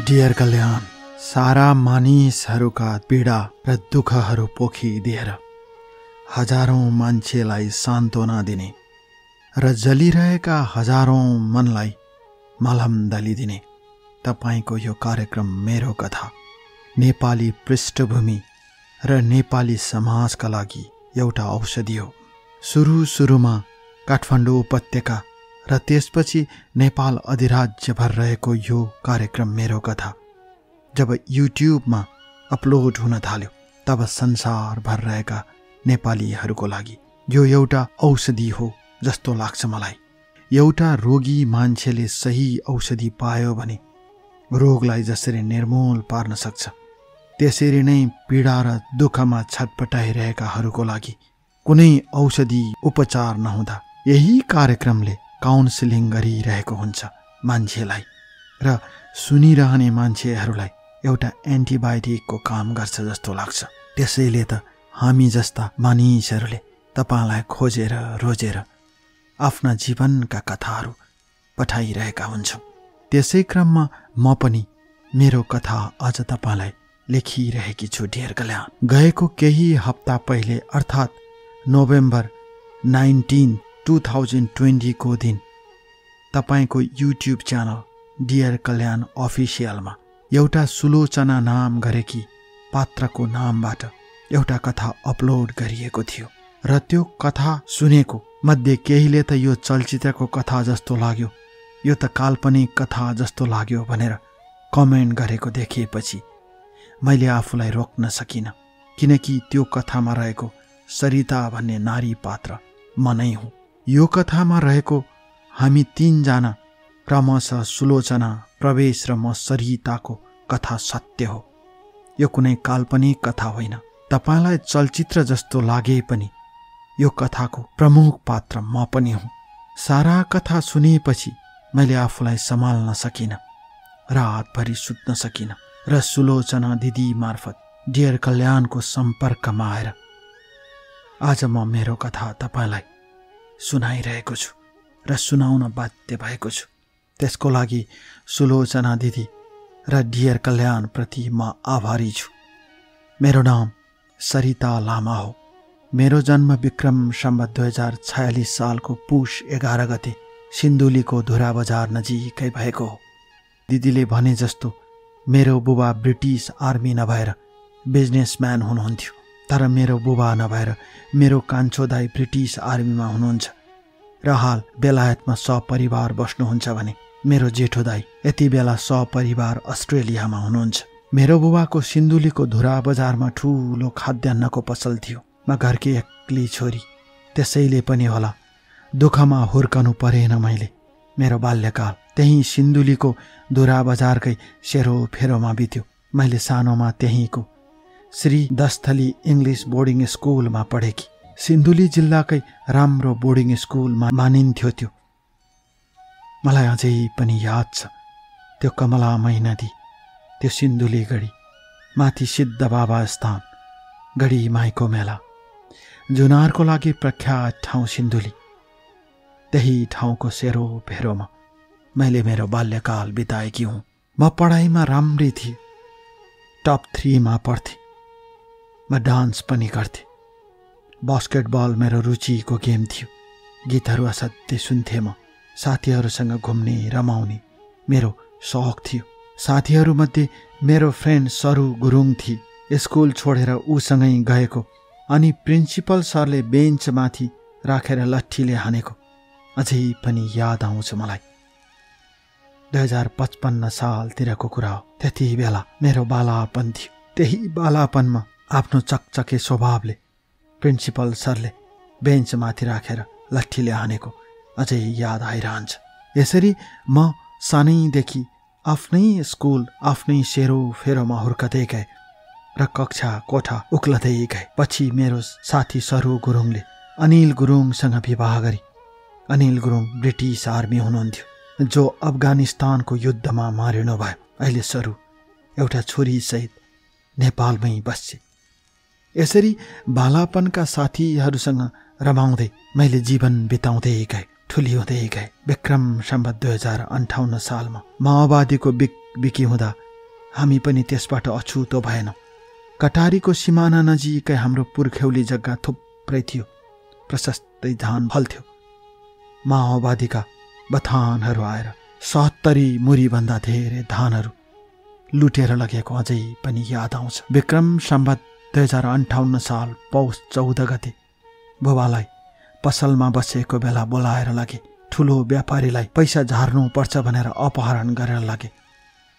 Dear कल्याण, सारा मानिसहरूका पीडा र दुःखहरू पोखिदिएर हजारौं मान्छेलाई सान्त्वना दिने र जलिरहेका हजारौं मनलाई मलहम दलिदिने तपाईको यो कार्यक्रम मेरो कथा नेपाली पृष्ठभूमि र नेपाली समाजका लागि एउटा औषधि हो। सुरुमा काठमाडौँ उपत्यका र त्यसपछि नेपाल अधिराज्यभर रहेको यो कार्यक्रम मेरो कथा जब युट्युबमा अपलोड हुन थाल्यो तब संसारभर रहेका नेपालीहरूको लागि यो एउटा औषधि हो जस्तो लाग्छ मलाई। एउटा रोगी मान्छेले सही औषधि पायो भने रोगलाई जसरी निर्मूल पार्न सक्छ, त्यसरी नै पीडा र दुःखमा छटपटाइरहेकाहरूको लागि कुनै औषधि उपचार नहुँदा यही कार्यक्रमले काउन्सिलिङ गरिरहेको हुन्छ मान्छेलाई र सुनिरहने मान्छेहरूलाई एउटा एन्टिबायोटिकको काम गर्छ जस्तो लाग्छ। त्यसैले त हामी जस्ता मानिसहरूले तपाईलाई खोजेर रोजेर आफ्ना जीवनका कथाहरू पठाइरहेका हुन्छौँ। त्यसै क्रममा म पनि मेरो कथा आज तपाईलाई लेखिरहेकी छु। डियर कल्याण, गएको केही हप्ता पहिले अर्थात् नोभेम्बर 19, 2020 को दिन तपाईको युट्युब च्यानल डियर कल्याण अफिसियलमा एउटा सुलोचना नाम गरेकी पात्रको नामबाट एउटा कथा अपलोड गरिएको थियो र त्यो कथा सुनेको मध्ये केहीले त यो चलचित्रको कथा जस्तो लाग्यो, यो त काल्पनिक कथा जस्तो लाग्यो भनेर कमेन्ट गरेको देखेपछि मैले आफूलाई रोक्न सकिनँ, किनकि त्यो कथामा रहेको सरिता भन्ने नारी पात्र म नै हुँ। यो कथामा रहेको हामी 3 जना क्रमशः सुलोचना, प्रवेश र म सरिताको कथा सत्य हो। यो कुनै काल्पनिक कथा होइन। तपाईलाई चलचित्र जस्तो लागे पनि यो कथाको प्रमुख पात्र म पनि हुँ। सारा कथा सुनेपछि मैले आफूलाई सम्हाल्न सकिनँ, रातभरि सुत्न सकिनँ र सुलोचना दिदी मार्फत डियर कल्याणको सम्पर्कमा आएर आज म मेरो कथा तपाईलाई सुनाइरहेको छु र सुनाउन बाध्य भएको छु। त्यसको लागि सुलोचना दिदी र डियर कल्याण प्रति म आभारी छु। मेरो नाम सरिता लामा हो। मेरो जन्म विक्रम सम्वत 2046 सालको पुष 11 गते सिन्धुलीको धुरा बजार नजिकै भएको हो। दिदीले भने जस्तो मेरो बुबा ब्रिटिस आर्मी नभएर बिजनेसम्यान हुनुहुन्थ्यो, तर मेरो बुबा नभएर मेरो कान्छो दाइ ब्रिटिस आर्मीमा हुनुहुन्छ र हाल बेलायतमा सपरिवार बस्नुहुन्छ भने मेरो जेठो दाइ यति बेला सपरिवार अस्ट्रेलियामा हुनुहुन्छ। मेरो बुबाको सिन्धुलीको धुरा बजारमा ठूलो खाद्यान्नको पसल थियो। म घरकी एक्लै छोरी, त्यसैले पनि होला दुःखमा हुर्कनु परेन मैले। मेरो बाल्यकाल त्यही सिन्धुलीको धुरा बजारकै सेरोफेरोमा बित्यो। मैले सानोमा त्यहीँको श्री दस्थली इङ्ग्लिस बोर्डिङ स्कुलमा पढेकी। सिन्धुली जिल्लाकै राम्रो बोर्डिङ स्कुलमा मानिन्थ्यो त्यो। मलाई अझै पनि याद छ त्यो कमलामय नदी, त्यो सिन्धुली गढी, माथि सिद्ध बाबा स्थान, गढी माईको मेला, जुनारको लागि प्रख्यात ठाउँ सिन्धुली। त्यही ठाउँको सेरोफेरोमा मैले मेरो बाल्यकाल बिताएकी हुँ। म पढाइमा राम्री थिएँ, टप 3 मा पढ्थेँ। म डान्स पनि गर्थेँ। बास्केटबल मेरो रुचिको गेम थियो। गीतहरू असाध्यै सुन्थेँ म। साथीहरूसँग घुम्ने रमाउने मेरो शौक थियो। साथीहरूमध्ये मेरो फ्रेन्ड सरु गुरुङ थिए। स्कुल छोडेर उसँगै गएको अनि प्रिन्सिपल सरले बेन्चमाथि राखेर लट्ठीले हानेको अझै पनि याद आउँछ मलाई। 2055 सालतिरको कुरा हो। त्यति बेला मेरो बालापन थियो। त्यही बालापनमा आफ्नो चकचके स्वभावले प्रिन्सिपल सरले बेन्चमाथि राखेर लट्ठीले हानेको अझै याद आइरहन्छ। यसरी म सानैदेखि आफ्नै स्कुल, आफ्नै सेरोफेरोमा हुर्कदै गए र कक्षा कोठा उक्लदै गए। पछि मेरो साथी सरु गुरुङले अनिल गुरुङसँग विवाह गरी। अनिल गुरुङ ब्रिटिस आर्मी हुनुहुन्थ्यो जो अफगानिस्तानको युद्धमा मारिनु भयो। अहिले सरु एउटा छोरी सहित नेपालमै बस्छे। यसरी बालापनका साथीहरूसँग रमाउँदै मैले जीवन बिताउँदै गए, ठुली हुँदै गए। विक्रम सम्वत 2058 सालमा माओवादीको बिकी हुँदा हामी पनि त्यसबाट अछुतो भएनौँ। कटारीको सिमाना नजिकै हाम्रो पुर्ख्यौली जग्गा थुप्रै थियो। प्रशस्तै धान फल्थ्यो। माओवादीका बथानहरू आएर 70 मुरीभन्दा धेरै धानहरू लुटेर लगेको अझै पनि याद आउँछ। विक्रम सम्वत 2058 साल पौष 14 गते बुबालाई पसलमा बसेको बेला बोलाएर लगे। ठुलो व्यापारीलाई पैसा झार्नु पर्छ भनेर अपहरण गरेर लगे।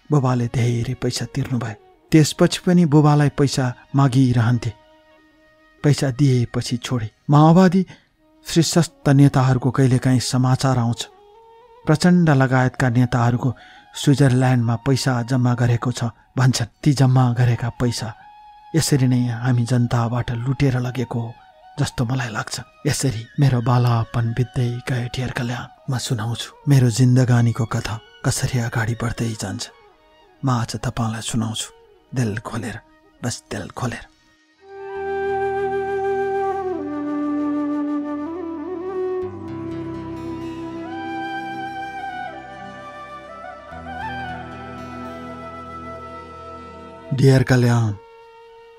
बुबाले धेरै पैसा तिर्नुभयो। त्यसपछि पनि बुबालाई पैसा मागिरहन्थे। पैसा दिएपछि छोडे। माओवादी शीर्षस्थ नेताहरूको कहिलेकाहीँ समाचार आउँछ। प्रचण्ड लगायतका नेताहरूको स्विजरल्यान्डमा पैसा जम्मा गरेको छ भन्छन्। ती जम्मा गरेका पैसा यसरी नै हामी जनताबाट लुटेर लगेको हो जस्तो मलाई लाग्छ। यसरी मेरो बालापन बित्दै गए डियर कल्याण। म सुनाउँछु मेरो जिन्दगानीको कथा कसरी अगाडि बढ्दै जान्छ। म आज तपाईँलाई सुनाउँछु दिल खोलेर, बस दिल खोलेर। डियर कल्याण,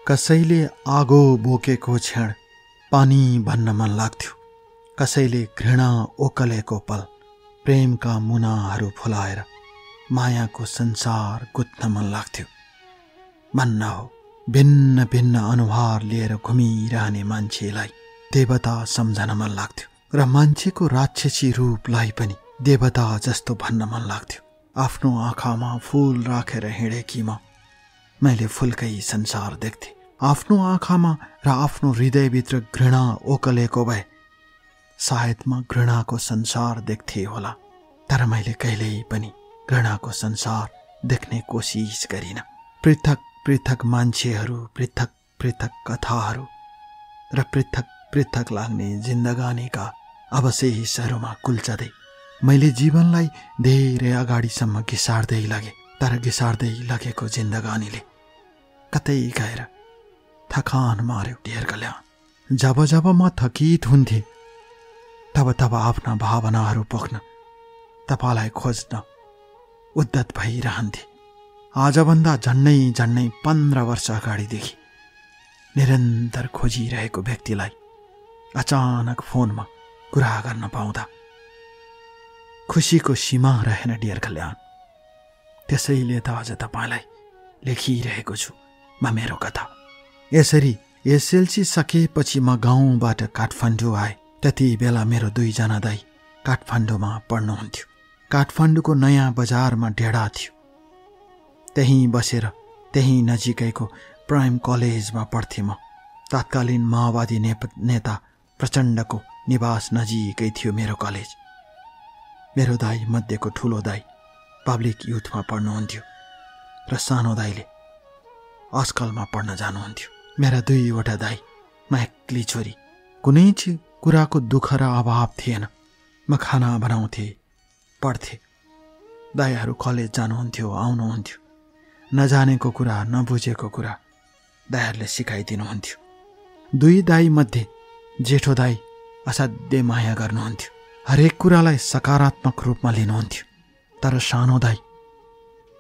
कसैले आगो बोकेको क्षण पानी भन्न मन लाग्थ्यो। कसैले घृणा ओकलेको पल प्रेमका मुनाहरू फुलाएर मायाको संसार गुत्न मन लाग्थ्यो। भन्न हो भिन्न भिन्न अनुहार लिएर घुमिरहने मान्छेलाई देवता सम्झन मन लाग्थ्यो र मान्छेको राक्षसी रूपलाई पनि देवता जस्तो भन्न मन लाग्थ्यो। आफ्नो आँखामा फूल राखेर हिँडेकी मैले फुलकै संसार देख्थे। आफ्नो आँखामा र आफ्नो हृदयभित्र घृणा ओकलेको भए सायद म घृणाको संसार देख्थे होला। तर मैले कहिल्यै पनि घृणाको संसार देख्ने कोसिस गरिन। पृथक पृथक मान्छेहरू, पृथक पृथक कथाहरू र पृथक पृथक लाग्ने जिन्दगानीका अवशेषहरूमा कुल्चदै मैले जीवनलाई धेरै अगाडिसम्म घिसार्दै लगे। तर घिसार्दै लगेको जिन्दगानीले कतै गएर थकान मार्यो डियर कल्याण। जब जब म थकित हुन्थे तब तब आफ्ना भावनाहरू पोख्न, तपाईँलाई खोज्न उद्दत भइरहन्थे। आजभन्दा झन्नै 15 वर्ष अगाडिदेखि निरन्तर खोजिरहेको व्यक्तिलाई अचानक फोनमा कुरा गर्न पाउँदा खुसीको सीमा रहेन डियर कल्याण। त्यसैले त आज तपाईँलाई लेखिरहेको छु म मेरो कथा। यसरी एसएलसी सकेपछि म गाउँबाट काठमाडौँ आएँ। त्यति बेला मेरो 2 जना दाइ काठमाडौँमा पढ्नुहुन्थ्यो। काठमाडौँको नयाँ बजारमा डेढा थियो। त्यहीँ बसेर त्यहीँ नजिकैको प्राइम कलेजमा पढ्थेँ म। तत्कालीन माओवादी नेता प्रचण्डको निवास नजिकै थियो मेरो कलेज। मेरो दाइ मध्येको ठुलो दाइ पब्लिक युथमा पढ्नुहुन्थ्यो र सानो दाइले अस्कलमा पढ्न जानुहुन्थ्यो। मेरा 2वटा दाइ, म एक्लै छोरी। कुनै कुराको दुःख र अभाव थिएन। म खाना बनाउँथेँ, पढ्थेँ। दाइहरू कलेज जानुहुन्थ्यो, आउनुहुन्थ्यो। नजानेको कुरा, नबुझेको कुरा दाइहरूले सिकाइदिनुहुन्थ्यो। 2 दाइ मध्ये जेठो दाइ असाध्यै माया गर्नुहुन्थ्यो। हरेक कुरालाई सकारात्मक रूपमा लिनुहुन्थ्यो। तर सानो दाइ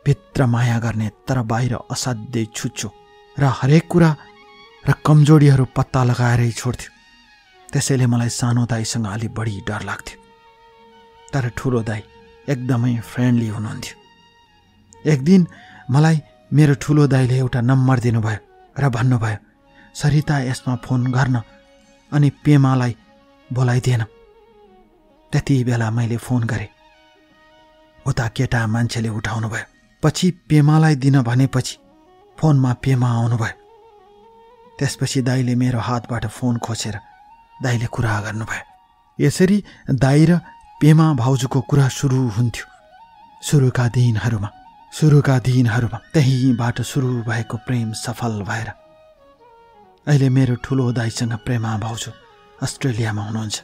भित्र माया गर्ने तर बाहिर असाध्यै छुच्चो र हरेक कुरा र कमजोरीहरू पत्ता लगाएरै छोड्थ्यो। त्यसैले मलाई सानो दाइसँग अलि बढी डर लाग्थ्यो। तर ठुलो दाइ एकदमै फ्रेन्डली हुनुहुन्थ्यो। एक दिन मलाई मेरो ठुलो दाइले एउटा नम्बर दिनुभयो र भन्नुभयो, सरिता यसमा फोन गर्न अनि पेमालाई बोलाइदिएन। त्यति बेला मैले फोन गरेँ। उता केटा मान्छेले उठाउनु भयो। पछि पेमालाई दिन भनेपछि फोनमा पेमा आउनुभयो। त्यसपछि दाइले मेरो हातबाट फोन खोसेर दाइले कुरा गर्नुभयो। यसरी दाइ र पेमा भाउजूको कुरा सुरु हुन्थ्यो। सुरुका दिनहरूमा त्यहीँबाट सुरु भएको प्रेम सफल भएर अहिले मेरो ठुलो दाइसँग प्रेमा भाउजू अस्ट्रेलियामा हुनुहुन्छ।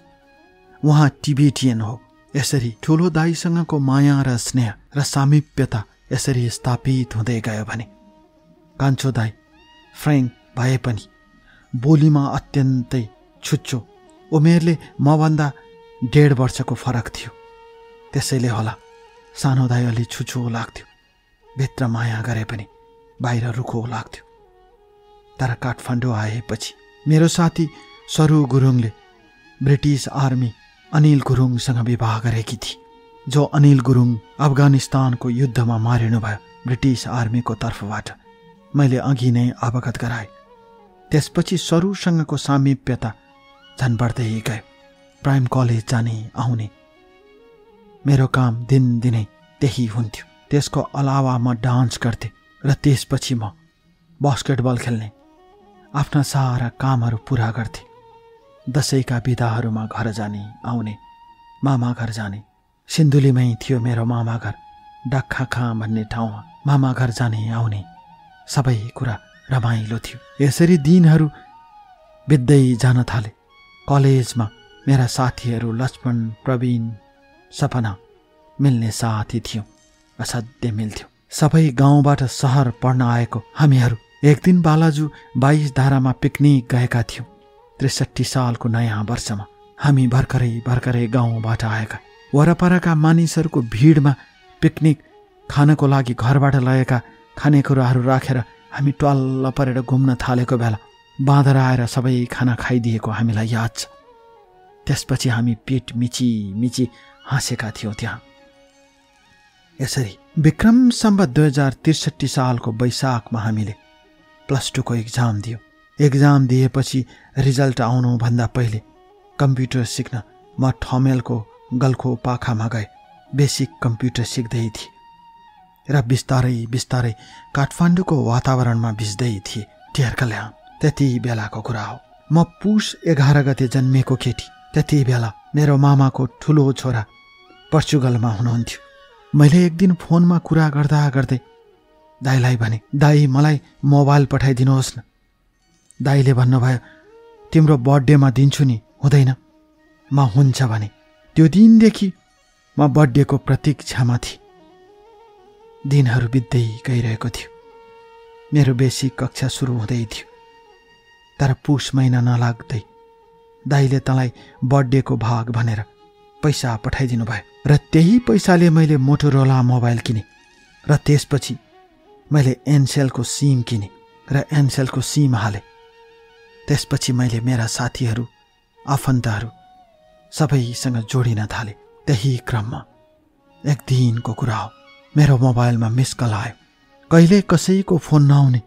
उहाँ टिबेटियन हो। यसरी ठुलो दाइसँगको माया र स्नेह र सामिप्यता यसरी स्थापित हुँदै गयो भने कान्छो दाइ फ्रेङ्क भए पनि बोलीमा अत्यन्तै छुच्चो। उमेरले मभन्दा 1.5 वर्षको फरक थियो। त्यसैले होला सानो दाइ अलि छुच्चो लाग्थ्यो। भित्र माया गरे पनि बाहिर रुखो लाग्थ्यो। तर काठमाडौँ आएपछि मेरो साथी सरू गुरुङले ब्रिटिस आर्मी अनिल गुरुङसँग विवाह गरेकी थिए, जो अनिल गुरुङ अफगानिस्तानको युद्धमा मारिनुभयो ब्रिटिस आर्मीको तर्फबाट। मैले अघि नै अवगत गराएँ। त्यसपछि सरूसँगको सामिप्यता झन् बढ्दै गयो। प्राइम कलेज जाने आउने मेरो काम दिनदिनै त्यही हुन्थ्यो। त्यसको अलावा म डान्स गर्थेँ र त्यसपछि म बास्केटबल खेल्ने, आफ्ना सारा कामहरू पुरा गर्थेँ। दसैँका बिदाहरूमा घर जाने आउने, मामा घर जाने। सिन्धुलीमै थियो मेरो मामा घर, डाक्खाखा भन्ने ठाउँमा। मामा घर जाने आउने सबै कुरा रमाइलो थियो। यसरी दिनहरू बित्दै जान थाले। कलेजमा मेरा साथीहरू लक्ष्मण, प्रवीण, सपना मिल्ने साथी थियौँ। असाध्यै मिल्थ्यो। सबै गाउँबाट सहर पढ्न आएको हामीहरू एक दिन बालाजु 22 धारामा पिकनिक गएका थियौँ। 63 सालको नयाँ वर्षमा हामी भर्खरै गाउँबाट आएका। वरपरका मानिसहरूको भिडमा पिकनिक खानको लागि घरबाट लगेका खानेकुराहरू राखेर हामी ट्वाल्ल परेर घुम्न थालेको बेला बाँदर आएर सबै खाना खाइदिएको हामीलाई याद छ। त्यसपछि हामी पेट मिची हाँसेका थियौँ त्यहाँ। यसरी विक्रम सम्वत 2063 सालको वैशाखमा हामीले +2 को एक्जाम दियो। एक्जाम दिएपछि रिजल्ट आउनुभन्दा पहिले कम्प्युटर सिक्न म ठमेलको गल्खो पाखामा गए। बेसिक कम्प्युटर सिक्दै थिएँ र बिस्तारै काठमाडौँको वातावरणमा भिज्दै थिएँ। ढेर कल्याण त्यति बेलाको कुरा हो। म पुष 11 गते जन्मिएको केटी। त्यति बेला मेरो मामाको ठुलो छोरा पोर्चुगलमा हुनुहुन्थ्यो। मैले एक दिन फोनमा कुरा गर्दै दाइलाई भने, दाइ मलाई मोबाइल पठाइदिनुहोस् न। दाइले भन्नुभयो, तिम्रो बर्थडेमा दिन्छु नि, हुँदैन? म हुन्छ भने। त्यो दिनदेखि म बर्थडेको प्रतीक्षामा थिएँ। दिनहरू बित्दै गइरहेको थियो। मेरो बेसिक कक्षा सुरु हुँदै थियो। तर पुष महिना नलाग्दै दाइले तँलाई बर्थडेको भाग भनेर पैसा पठाइदिनु भयो र त्यही पैसाले मैले मोटोरोला मोबाइल किने र त्यसपछि मैले एनसेलको सिम किने र एनसेलको सिम हाले। त्यसपछि मैले मेरा साथीहरू, आफन्तहरू सबैसँग जोडिन थाले। त्यही क्रममा एक दिनको कुरा हो, मेरो मोबाइलमा मिस कल आयो। कहिले कसैको फोन नआउने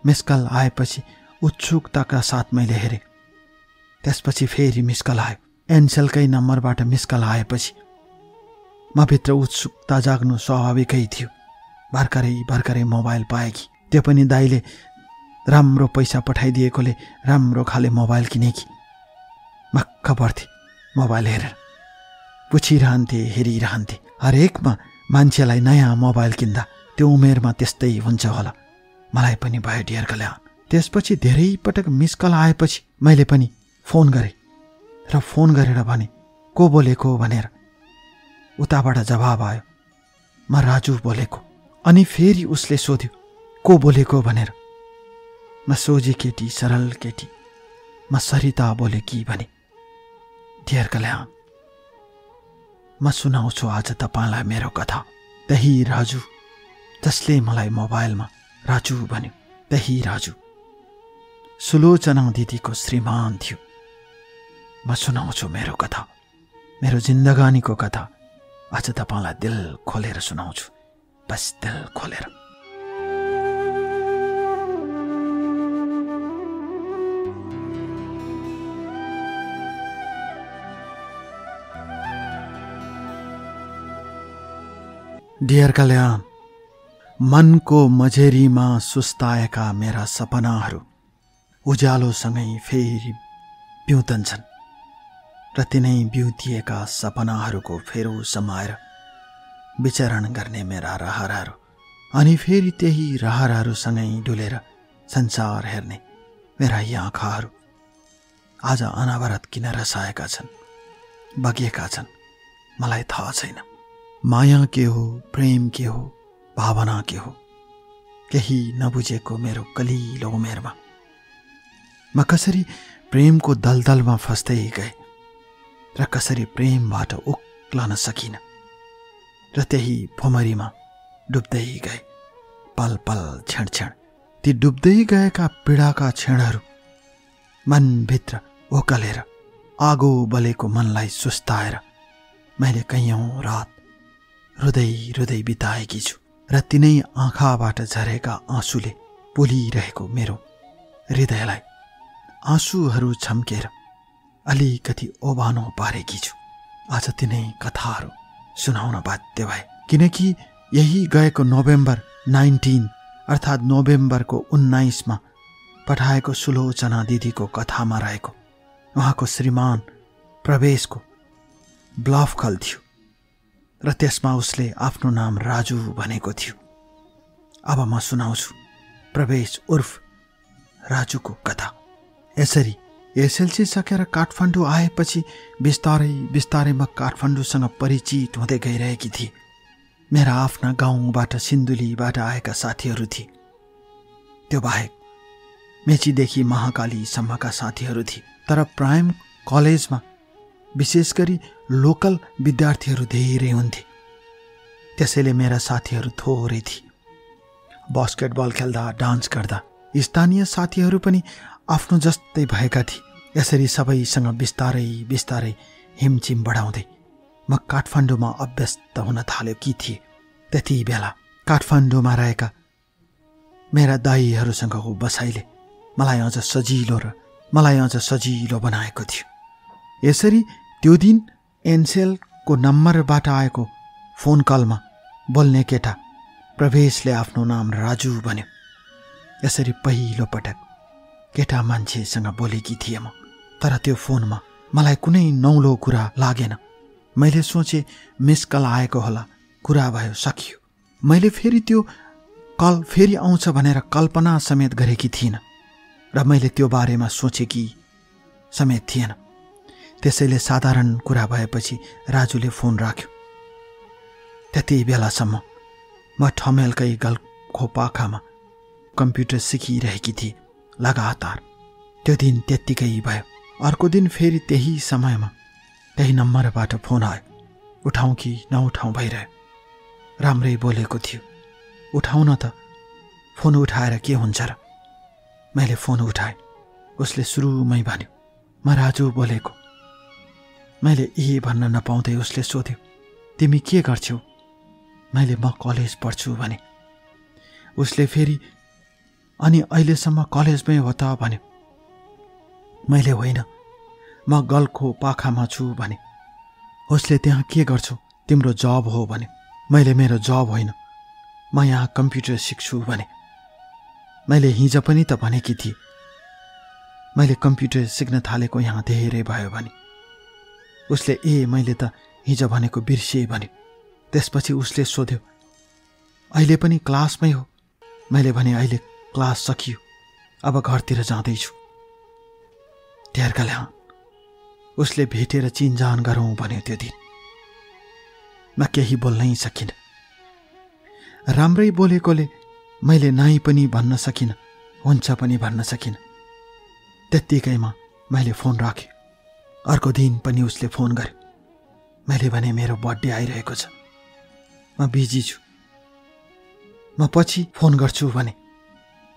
मिस कल आएपछि उत्सुकताका साथ मैले हेरेँ। त्यसपछि फेरि मिस कल आयो। एनसेलकै नम्बरबाट मिस कल आएपछि म भित्र उत्सुकता जाग्नु स्वाभाविकै थियो। भर्खरै मोबाइल पाएकी, त्यो पनि दाइले राम्रो पैसा पठाइदिएकोले राम्रो खाले मोबाइल किनेकी। मक्क पर्थे मोबाइल हेरेर, पुछिरहन्थे, हेरिरहन्थे। हरेकमा मान्छेलाई नयाँ मोबाइल किन्दा त्यो उमेरमा त्यस्तै हुन्छ होला, मलाई पनि भयो ढेर कल्याण। त्यसपछि धेरै पटक मिस कल आएपछि मैले पनि फोन गरेँ र फोन गरेर भने, को बोलेको भनेर। उताबाट जवाब आयो, म राजु बोलेको। अनि फेरि उसले सोध्यो, को बोलेको भनेर। म सोझी केटी, सरल केटी, म सरिता बोलेकी भने। ढेर कल्याण, म सुनाउँछु आज तपाईँलाई मेरो कथा। त्यही राजु जसले मलाई मोबाइलमा राजु भन्यो, त्यही राजु सुलोचना दिदीको श्रीमान थियो। म सुनाउँछु मेरो कथा, मेरो जिन्दगानीको कथा। आज तपाईँलाई दिल खोलेर सुनाउँछु, बस दिल खोलेर। डियर कल्याण, मनको मझेरीमा सुस्ताएका मेरा सपनाहरू उज्यालोसँगै फेरि पिउँदछन् र तिनै बिउतिएका सपनाहरूको फेरो समाएर विचरण गर्ने मेरा रहरहरू, अनि फेरि त्यही रहरहरूसँगै डुलेर संसार हेर्ने मेरा यी आँखाहरू आज अनवरत किन रसाएका छन्, बगेका छन्, मलाई थाहा छैन। माया के हो, प्रेम के हो, भावना के हो, केही नबुझेको मेरो कलिलो उमेरमा म कसरी प्रेमको दलदलमा फस्दै गए र कसरी प्रेमबाट उक्लन सकिन र त्यही भुमरीमा डुब्दै गए। पल पल क्षण क्षण ती डुब्दै गएका पीडाका क्षणहरू मनभित्र ओकलेर आगो बलेको मनलाई सुस्ताएर मैले कैयौं रात रुँदै रुँदै बिताएकी छु र तिनै आँखाबाट झरेका आँसुले पोलिरहेको मेरो हृदयलाई आँसुहरू छम्केर अलिकति ओभानो पारेकी छु। आज तिनै कथाहरू सुनाउन बाध्य भए, किनकि यही गएको नोभेम्बर 19 अर्थात् नोभेम्बरको 19मा पठाएको सुलोचना दिदीको कथामा रहेको उहाँको श्रीमान प्रवेशको ब्लफ कल थियो र त्यसमा उसले आफ्नो नाम राजु भनेको थियो। अब म सुनाउँछु प्रवेश उर्फ राजुको कथा। यसरी एसएलसी सकेर काठमाडौँ आएपछि बिस्तारै बिस्तारै म काठमाडौँसँग परिचित हुँदै गइरहेकी थिएँ। मेरा आफ्ना गाउँबाट सिन्धुलीबाट आएका साथीहरू थिए। त्यो बाहेक मेचीदेखि महाकालीसम्मका साथीहरू थिए। तर प्राइम कलेजमा विशेष गरी लोकल विद्यार्थीहरू धेरै हुन्थे, त्यसैले मेरा साथीहरू थोरै थिए। बास्केटबल खेल्दा, डान्स गर्दा स्थानीय साथीहरू पनि आफ्नो जस्तै भएका थिए। यसरी सबैसँग बिस्तारै बिस्तारै हिमचिम बढाउँदै म काठमाडौँमा अभ्यस्त हुन थालेकी थिएँ। त्यति बेला काठमाडौँमा रहेका मेरा दाइहरूसँगको बसाइले मलाई अझ सजिलो बनाएको थियो। यसरी त्यो दिन एनसेलको नम्बरबाट आएको फोन कलमा बोल्ने केटा प्रवेशले आफ्नो नाम राजु भन्यो। यसरी पहिलो पटक केटा मान्छेसँग बोलेकी थिएँ म। तर त्यो फोनमा मलाई कुनै नौलो कुरा लागेन। मैले सोचे मिस कल आएको होला, कुरा भयो, सकियो। मैले फेरि त्यो कल फेरि आउँछ भनेर कल्पना समेत गरेकी थिइनँ र मैले त्यो बारेमा सोचेकी समेत थिएन। त्यसैले साधारण कुरा भएपछि राजुले फोन राख्यो। त्यति बेलासम्म म ठमेलकै गल्फको पाखामा कम्प्युटर सिकिरहेकी थिएँ लगातार। त्यो दिन त्यत्तिकै भयो। अर्को दिन फेरि त्यही समयमा त्यही नम्बरबाट फोन आयो। उठाउँ कि नउठाउँ भइरह्यो। राम्रै बोलेको थियो, उठाउन त। फोन उठाएर के हुन्छ र? मैले फोन उठाएँ। उसले सुरुमै भन्यो, म राजु बोलेको। मैले भन्न नपाउँदै उसले सोध्यो, तिमी के गर्छौ? मैले म कलेज पढ्छु भने। उसले फेरि अनि अहिलेसम्म कलेजमै हो त भन्यो। मैले होइन, म गल्फको पाखामा छु भने। उसले त्यहाँ के गर्छौ? तिम्रो जब हो भने। मैले मेरो जब होइन, म यहाँ कम्प्युटर सिक्छु भने। मैले हिजो पनि त भनेकी थिएँ मैले कम्प्युटर सिक्न थालेको यहाँ धेरै भयो भने। उसले मैले त हिजो भनेको बिर्सिएँ भन्यो। त्यसपछि उसले सोध्यो, अहिले पनि क्लासमै हो? मैले भने अहिले क्लास सकियो, अब घरतिर जाँदैछु। ढेरकल्याण उसले भेटेर चिनजान गरौँ भन्यो। त्यो दिन म केही बोल्नै सकिनँ। राम्रै बोलेकोले मैले नाइ पनि भन्न सकिनँ, हुन्छ पनि भन्न सकिनँ। त्यत्तिकैमा मैले फोन राखेँ। अर्को दिन पनि उसले फोन गर्यो। मैले भने मेरो बर्थडे आइरहेको छ, म बिजी छु, म पछि फोन गर्छु भने।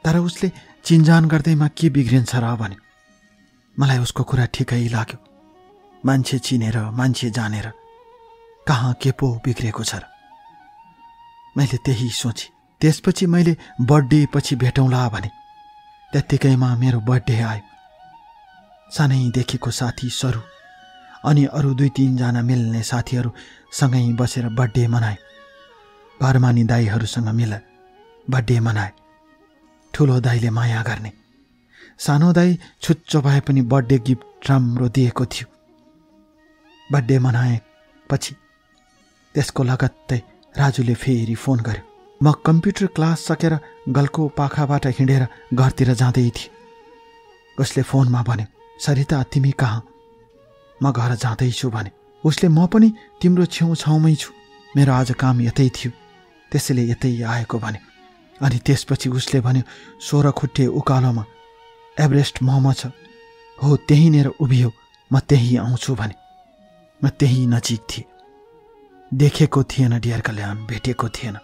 तर उसले चिनजान गर्दैमा के बिग्रिन्छ र भन्यो। मलाई उसको कुरा ठिकै लाग्यो। मान्छे चिनेर, मान्छे जानेर कहाँ के पो बिग्रेको छ र? मैले त्यही सोचेँ। त्यसपछि मैले बर्थडे पछि भेटौँला भने। त्यत्तिकैमा मेरो बर्थडे आयो। सानैदेखिको साथी सरू अनि अरू 2-3 जना मिल्ने साथीहरू सँगै बसेर बर्थडे मनाए। घरमानी दाईहरूसँग मिलेर बर्थडे मनाए। ठुलो दाईले माया गर्ने, सानो दाई छुच्चो भए पनि बर्थडे गिफ्ट राम्रो दिएको थियो। बर्थडे मनाएपछि त्यसको लगत्तै राजुले फेरि फोन गर्यो। म कम्प्युटर क्लास सकेर गल्फको पाखाबाट हिँडेर घरतिर जाँदै थिएँ। उसले फोनमा भन्यो, सरिता तिमी कहाँ? म घर जाँदैछु भने। उसले म पनि तिम्रो छेउछाउमै छु, मेरो आज काम यतै थियो, त्यसैले यतै आएको भने। अनि त्यसपछि उसले भन्यो, 16 खुट्टे उकालोमा एभरेस्ट मोमो छ, हो त्यहीँनिर उभियो, म त्यही आउँछु भने। म त्यही नजिक थिएँ। देखेको थिएन डियर कल्याण, भेटेको थिएन।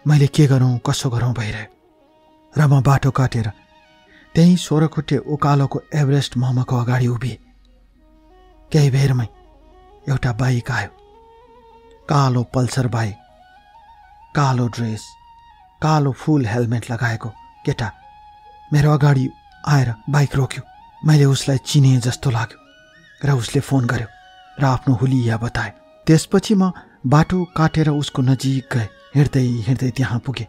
मैले के गरौँ कसो गरौँ भइरह्यो र म बाटो काटेर त्यही 16 खुट्टे उकालोको एभरेस्ट मोहम्मदको अगाडि उभिएँ। केही बेरमै एउटा बाइक आयो। कालो पल्सर बाइक, कालो ड्रेस, कालो फुल हेलमेट लगाएको केटा मेरो अगाडि आएर बाइक रोक्यो। मैले उसलाई चिने जस्तो लाग्यो र उसले फोन गर्यो र आफ्नो हुलिया बताए। त्यसपछि म बाटो काटेर उसको नजिक गए। हिँड्दै हिँड्दै त्यहाँ पुगे।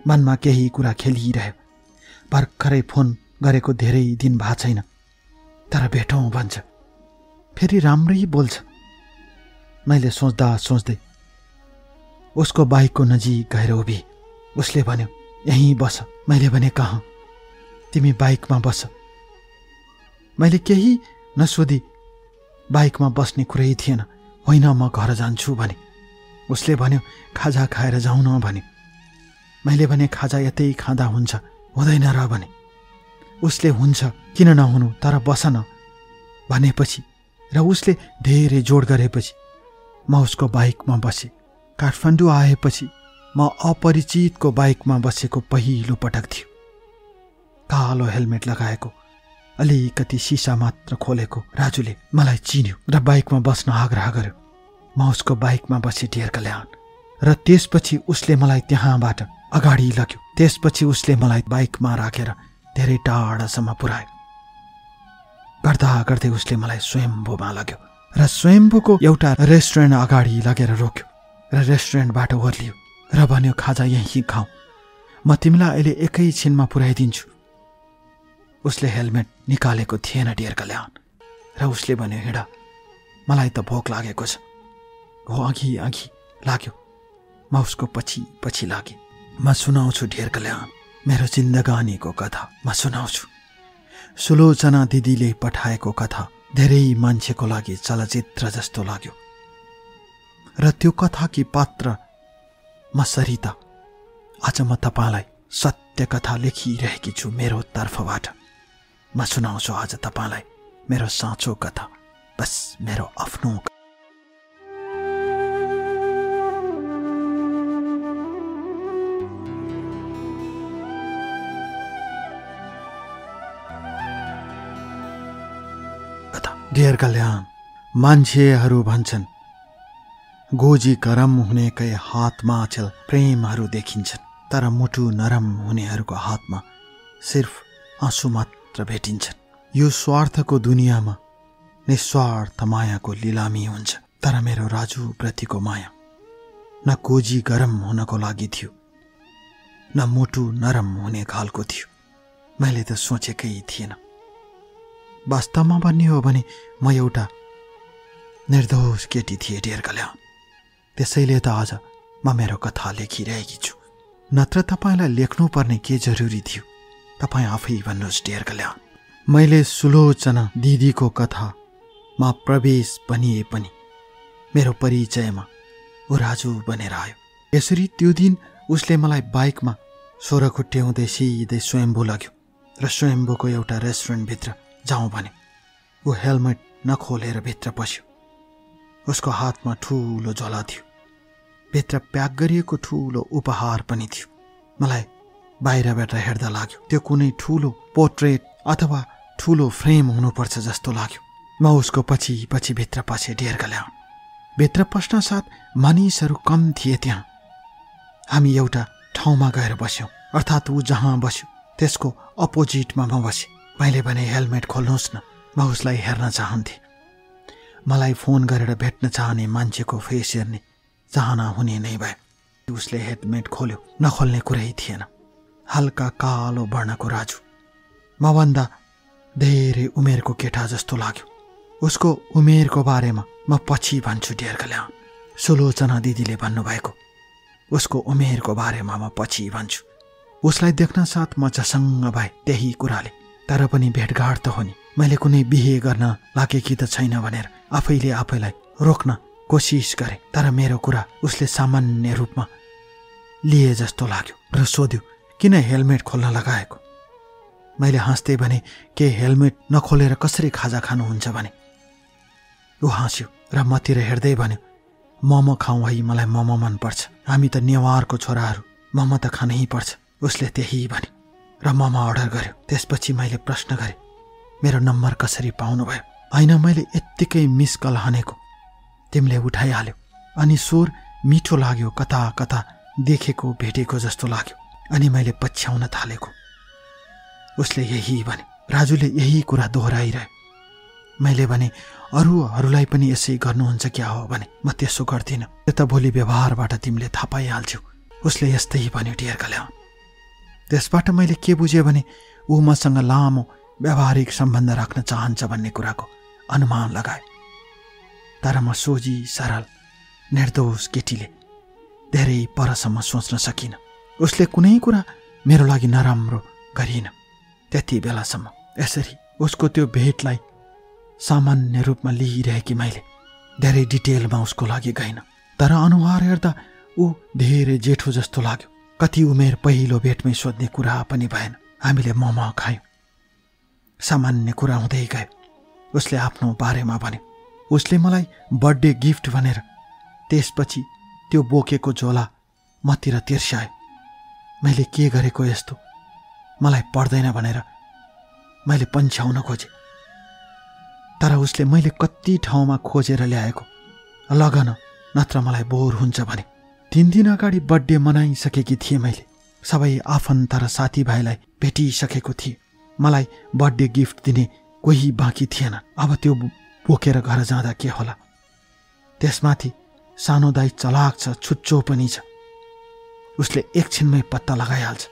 मनमा केही कुरा खेलिरह्यो। भर्खरै फोन गरेको धेरै दिन भएको छैन, तर भेटौँ भन्छ, फेरि राम्रै बोल्छ। मैले सोच्दा सोच्दै उसको बाइकको नजिक गएर उभिएँ। उसले भन्यो, यहीँ बस। मैले भने, कहाँ? तिमी बाइकमा बस। मैले केही नसोधी बाइकमा बस्ने कुरै थिएन। होइन, म घर जान्छु भने। उसले भन्यो, खाजा खाएर जाउँ न भन्यो। मैले भने, खाजा यतै खाँदा हुन्छ, हुँदैन र भने। उसले हुन्छ, किन नहुनु, तर बस न भनेपछि र उसले धेरै जोड गरेपछि म उसको बाइकमा बसेँ। काठमाडौँ आएपछि म अपरिचितको बाइकमा बसेको पहिलो पटक थियो। कालो हेलमेट लगाएको, अलिकति सिसा मात्र खोलेको राजुले मलाई चिन्यो र बाइकमा बस्न आग्रह गर्यो। म उसको बाइकमा बसेँ डियर कल्याण। र त्यसपछि उसले मलाई त्यहाँबाट अगाडि लग्यो। त्यसपछि उसले मलाई बाइकमा राखेर धेरै टाढासम्म पुर्यायो। गर्दा गर्दै उसले मलाई स्वयम्भूमा लग्यो र स्वयम्भूको एउटा रेस्टुरेन्ट अगाडि लगेर रोक्यो र रेस्टुरेन्टबाट ओर्लियो र भन्यो, खाजा यहीँ खाऊ, म तिमीलाई अहिले एकैछिनमा पुर्याइदिन्छु। उसले हेलमेट निकालेको थिएन डियर कल्याण र उसले भन्यो, हिँड, मलाई त भोक लागेको छ। हो अघि अघि लाग्यो। म उसको पछि पछि लागेँ। म सुनाउँछु डियर कल्याण, मेरो जिन्दगानीको कथा म सुनाउँछु। सुलोचना दिदीले पठाएको कथा धेरै मान्छेको लागि चलचित्र जस्तो लाग्यो र त्यो कथाकी पात्र म सरिता। आज म तपाईँलाई सत्य कथा लेखिरहेकी छु मेरो तर्फबाट। म सुनाउँछु आज तपाईँलाई मेरो साँचो कथा, बस मेरो आफ्नो डियर कल्याण। मान्छेहरू भन्छन् गोजी गरम हुनेकै हातमा अचेल प्रेमहरू देखिन्छन्, तर मुटु नरम हुनेहरूको हातमा सिर्फ आँसु मात्र भेटिन्छन्। यो स्वार्थको दुनियाँमा निस्वार्थ मायाको लिलामी हुन्छ, तर मेरो राजु प्रतिको माया न गोजी गरम हुनको लागि थियो, न मुटु नरम हुने खालको थियो। मैले त सोचेकै थिएन। वास्तवमा भन्ने हो भने म एउटा निर्दोष केटी थिएँ डियर कल्याण। त्यसैले त आज म मेरो कथा लेखिरहेकी छु, नत्र तपाईँलाई लेख्नुपर्ने के जरुरी थियो? तपाईँ आफै भन्नुहोस् डियर कल्याण। मैले सुलोचना दिदीको कथामा प्रवेश बनिए पनि मेरो परिचयमा ऊ राजु बनेर आयो। यसरी त्यो दिन उसले मलाई बाइकमा 16 खुट्टे हुँदै सिधै स्वयम्भू लग्यो र स्वयम्भूको एउटा रेस्टुरेन्टभित्र जाउँ भने ऊ हेलमेट नखोलेर भित्र पस्यो। उसको हातमा ठुलो झोला थियो, भित्र प्याक गरिएको ठुलो उपहार पनि थियो। मलाई बाहिरबाट हेर्दा लाग्यो त्यो कुनै ठुलो पोर्ट्रेट अथवा ठुलो फ्रेम हुनुपर्छ जस्तो लाग्यो। म उसको पछि पछि भित्र पसेँ डियर कल्याण। भित्र पस्न साथ मानिसहरू कम थिए। त्यहाँ हामी एउटा ठाउँमा गएर बस्यौँ, अर्थात् ऊ जहाँ बस्यो त्यसको अपोजिटमा म बसेँ। मैले भने, हेलमेट खोल्नुहोस् न, म उसलाई हेर्न चाहन्थेँ। मलाई फोन गरेर भेट्न चाहने मान्छेको फेस हेर्ने चाहना हुने नै भयो। उसले हेलमेट खोल्यो, नखोल्ने कुरै थिएन। हल्का कालो वर्णको राजु, मभन्दा धेरै उमेरको केटा जस्तो लाग्यो। उसको उमेरको बारेमा म पछि भन्छु डियर कल्याण। सुलोचना दिदीले भन्नुभएको उसको उमेरको बारेमा म पछि भन्छु। उसलाई देख्न साथ म झसङ्ग भए त्यही कुराले। तर पनि भेटघाट त हो नि। मैले कुनै बिहे गर्न लागेकी त छैन भनेर आफैले आफैलाई रोक्न कोसिस गरे, तर मेरो कुरा उसले सामान्य रूपमा लिए जस्तो लाग्यो र सोध्यो, किन हेलमेट खोल्न लगाएको? मैले हाँस्दै भने, के हेलमेट नखोलेर कसरी खाजा खानुहुन्छ भने? ऊ हाँस्यो र मतिर हेर्दै भन्यो, मोमो खाउँ है, मलाई मोमो मनपर्छ, हामी त नेवारको छोराहरू, मोमो त खानै पर्छ। उसले त्यही भन्यो र मोमो अर्डर गर्यो। त्यसपछि मैले प्रश्न गरेँ, मेरो नम्बर कसरी पाउनुभयो? होइन, मैले यत्तिकै मिस कल हानेको, तिमीले उठाइहाल्यो। अनि स्वर मिठो लाग्यो, कता कता देखेको भेटेको जस्तो लाग्यो। अनि मैले पछ्याउन थालेको। उसले यही भने। राजुले यही कुरा दोहोऱ्याइरह्यो। मैले भने, अरूहरूलाई पनि यसै गर्नुहुन्छ क्या हो भने? म त्यसो गर्दिनँ, त्यो त भोलि व्यवहारबाट तिमीले थाहा पाइहाल्छौ। उसले यस्तै भन्यो डियर कल्याण। त्यसबाट मैले के बुझेँ भने ऊ मसँग लामो व्यावहारिक सम्बन्ध राख्न चाहन्छ भन्ने कुराको अनुमान लगाए। तर म सोझी सरल निर्दोष केटीले धेरै परसम्म सोच्न सकिनँ। उसले कुनै कुरा मेरो लागि नराम्रो गरिन त्यति बेलासम्म। यसरी उसको त्यो भेटलाई सामान्य रूपमा लिइरहेकी मैले धेरै डिटेलमा उसको लागि गइन। तर अनुहार हेर्दा ऊ धेरै जेठो जस्तो लाग्यो। कति उमेर पहिलो भेटमै सोध्ने कुरा पनि भएन। हामीले मोमो खायौँ, सामान्य कुरा हुँदै गयो। उसले आफ्नो बारेमा भन्यो। उसले मलाई बर्थडे गिफ्ट भनेर त्यसपछि त्यो बोकेको झोला मतिर तिर्स्यायो। मैले के गरेको यस्तो, मलाई पर्दैन भनेर मैले पन्छ्याउन खोजेँ। तर उसले मैले कति ठाउँमा खोजेर ल्याएको, लगन नत्र मलाई बोर हुन्छ भने। 3 दिन अगाडि बर्थडे मनाइसकेकी थिएँ मैले। सबै आफन्त र साथीभाइलाई भेटिसकेको थिएँ। मलाई बर्थडे गिफ्ट दिने कोही बाँकी थिएन। अब त्यो बोकेर घर जाँदा के होला? त्यसमाथि सानो दाइ चलाक छ, छुच्चो पनि छ। उसले एकछिनमै पत्ता लगाइहाल्छ।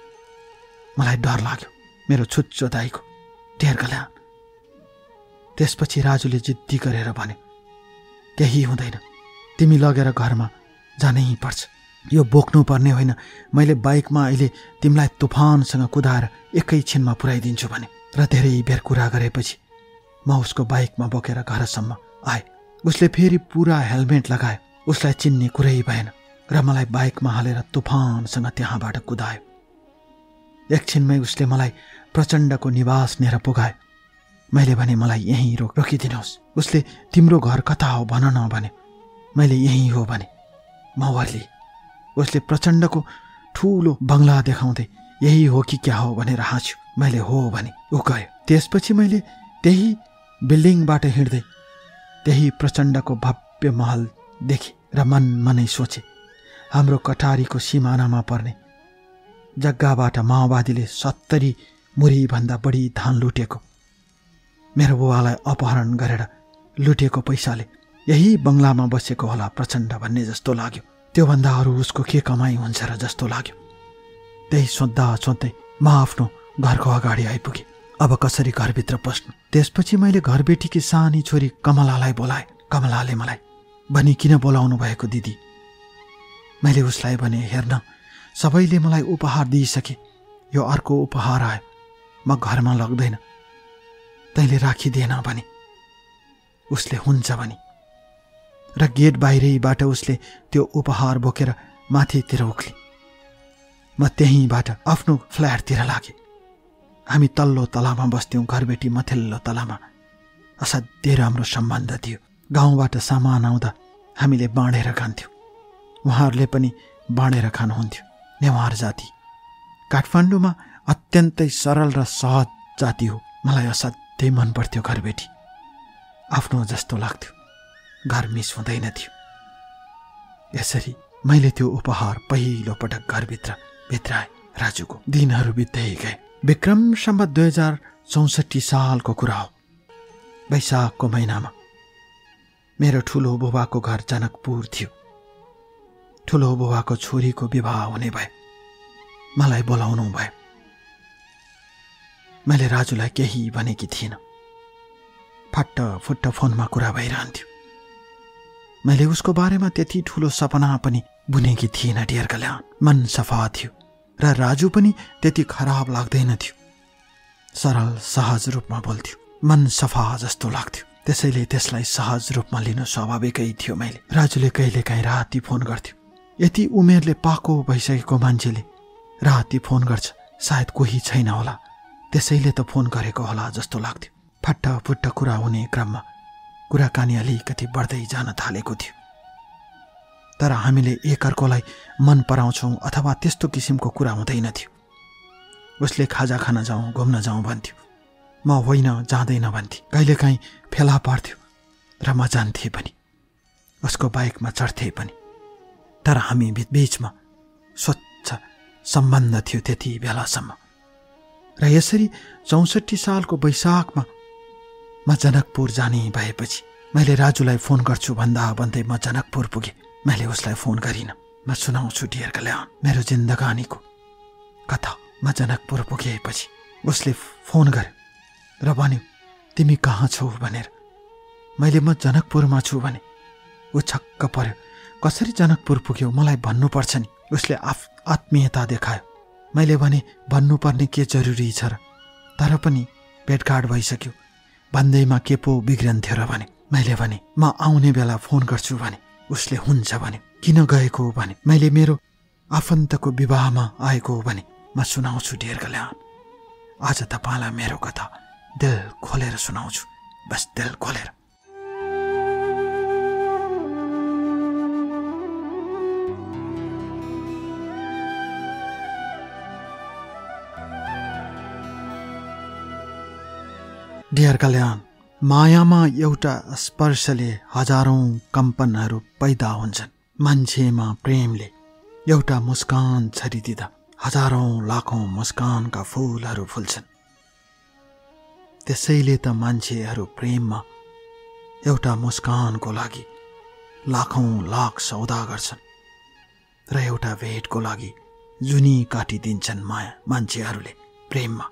मलाई डर लाग्यो मेरो छुच्चो दाइको। ढेर कल्याण। त्यसपछि राजुले जिद्दी गरेर भन्यो, केही हुँदैन, तिमी लगेर घरमा जानै पर्छ। यो बोक्नु पर्ने होइन, मैले बाइकमा अहिले तिमीलाई तुफानसँग कुदाएर एकैछिनमा पुर्याइदिन्छु भने। र धेरै बेर कुरा गरेपछि म उसको बाइकमा बोकेर घरसम्म आएँ। उसले फेरि पुरा हेलमेट लगायो। उसलाई चिन्ने कुरै भएन र मलाई बाइकमा हालेर तुफानसँग त्यहाँबाट कुदायो। एकछिनमै उसले मलाई प्रचण्डको निवास लिएर पुगायो। मैले भने, मलाई यहीँ रोकिदिनुहोस्। उसले तिम्रो घर कता हो भन न भने। मैले यहीँ हो भने। म वर्ली। उसले प्रचण्डको ठुलो बङ्गला देखाउँदै यही हो कि क्या हो भनेर हाँस्यो। मैले हो भने ऊ गयो। त्यसपछि मैले त्यही बिल्डिङबाट हिँड्दै त्यही प्रचण्डको भव्य महल देखेँ र मनै सोचे, हाम्रो कटारीको सिमानामा पर्ने जग्गाबाट माओवादीले 70 मुरीभन्दा बढी धान लुटेको, मेरो बुवालाई अपहरण गरेर लुटेको पैसाले यही बङ्गलामा बसेको होला प्रचण्ड भन्ने जस्तो लाग्यो। त्योभन्दा अरू उसको के कमाइ हुन्छ र जस्तो लाग्यो। त्यही सोच्दा सोच्दै म आफ्नो घरको अगाडि आइपुगेँ। अब कसरी घरभित्र पस्नु? त्यसपछि मैले घरबेटीकी सानी छोरी कमलालाई बोलाएँ। कमलाले मलाई भनी, किन बोलाउनु भएको दिदी? मैले उसलाई भने, हेर्न, सबैले मलाई उपहार दिइसके, यो अर्को उपहार आयो, म घरमा लग्दैन, तैँले राखिदिएन भने। उसले हुन्छ भने र गेट बाहिरैबाट उसले त्यो उपहार बोकेर माथितिर उक्ली। म त्यहीँबाट आफ्नो फ्ल्याटतिर लागेँ। हामी तल्लो तलामा बस्थ्यौँ, घरबेटी मथिल्लो तलामा। असाध्यै राम्रो सम्बन्ध थियो। गाउँबाट सामान आउँदा हामीले बाँडेर खान्थ्यौँ, उहाँहरूले पनि बाँडेर खानुहुन्थ्यो। नेवार जाति काठमाडौँमा अत्यन्तै सरल र सहज जाति हो। मलाई असाध्यै मन पर्थ्यो घरबेटी। आफ्नो जस्तो लाग्थ्यो, घर मिस हुँदैन थियो। यसरी मैले त्यो उपहार पहिलो पटक घरभित्र भित्राएँ। राजुको दिनहरू बित्दै गए। विक्रम सम्वत 2064 सालको कुरा हो। वैशाखको महिनामा मेरो ठुलो बुबाको घर जनकपुर थियो। ठुलो बुबाको छोरीको विवाह हुने भए मलाई बोलाउनु भयो। मैले राजुलाई केही भनेकी थिइनँ। फट्ट फोनमा कुरा भइरहन्थ्यो। मैले उसको बारेमा त्यति ठुलो सपना पनि बुनेकी थिइनँ। डियर कल्याण। मन सफा थियो र राजु पनि त्यति खराब लाग्दैन थियो। सरल सहज रूपमा बोल्थ्यो, मन सफा जस्तो लाग्थ्यो। त्यसैले त्यसलाई सहज रूपमा लिनु स्वाभाविकै थियो। मैले राजुले कहिलेकाहीँ राति फोन गर्थ्यो। यति उमेरले पाको भइसकेको मान्छेले राति फोन गर्छ, सायद कोही छैन होला, त्यसैले त फोन गरेको होला जस्तो लाग्थ्यो। फट्ट कुरा हुने क्रममा कुराकानी अलिकति बढ्दै जान थालेको थियो। तर हामीले एकअर्कोलाई मन पराउँछौँ अथवा त्यस्तो किसिमको कुरा हुँदैन थियो। उसले खाजा खान जाउँ, घुम्न जाउँ भन्थ्यो, म होइन जाँदैन भन्थे। कहिलेकाहीँ फेला पार्थ्यो र म जान्थेँ पनि, उसको बाइकमा चढ्थेँ पनि। तर हामी बीचमा स्वच्छ सम्बन्ध थियो त्यति बेलासम्म। र यसरी 64 सालको वैशाखमा म जनकपुर जाने भएपछि मैले राजुलाई फोन गर्छु भन्दै म जनकपुर पुगेँ। मैले उसलाई फोन गरिनँ। म सुनाउँछु डियर कल्याण मेरो जिन्दगानीको कथा। म जनकपुर पुगेपछि उसले फोन गर्यो र भन्यो, तिमी कहाँ छौ भनेर। मैले म जनकपुरमा छु भने ऊ छक्क पर्यो। कसरी जनकपुर पुग्यो, मलाई भन्नुपर्छ नि। उसले आत्मीयता देखायो। मैले भने भन्नुपर्ने के जरुरी छ र, तर पनि भेटघाट भइसक्यो भन्दैमा के पो बिग्रन्थ्यो र भने। मैले भने म आउने बेला फोन गर्छु भने। उसले हुन्छ भने। किन गएको हो भने मैले मेरो आफन्तको विवाहमा आएको हो भने। म सुनाउँछु डियर कल्याण। आज तपाईँलाई मेरो कथा दिल खोलेर सुनाउँछु, बस दिल खोलेर। डियर कल्याण, मायामा एउटा स्पर्शले हजारौं कम्पनहरू पैदा हुन्छन्। मान्छेमा प्रेमले एउटा मुस्कान छरिदिँदा हजारौं लाखौं मुस्कानका फूलहरू फुल्छन्। त्यसैले त मान्छेहरू प्रेममा एउटा मुस्कानको लागि लाखौं लाख सौदा गर्छन् र एउटा भेटको लागि जुनी काटिदिन्छन्। मान्छेहरूले प्रेममा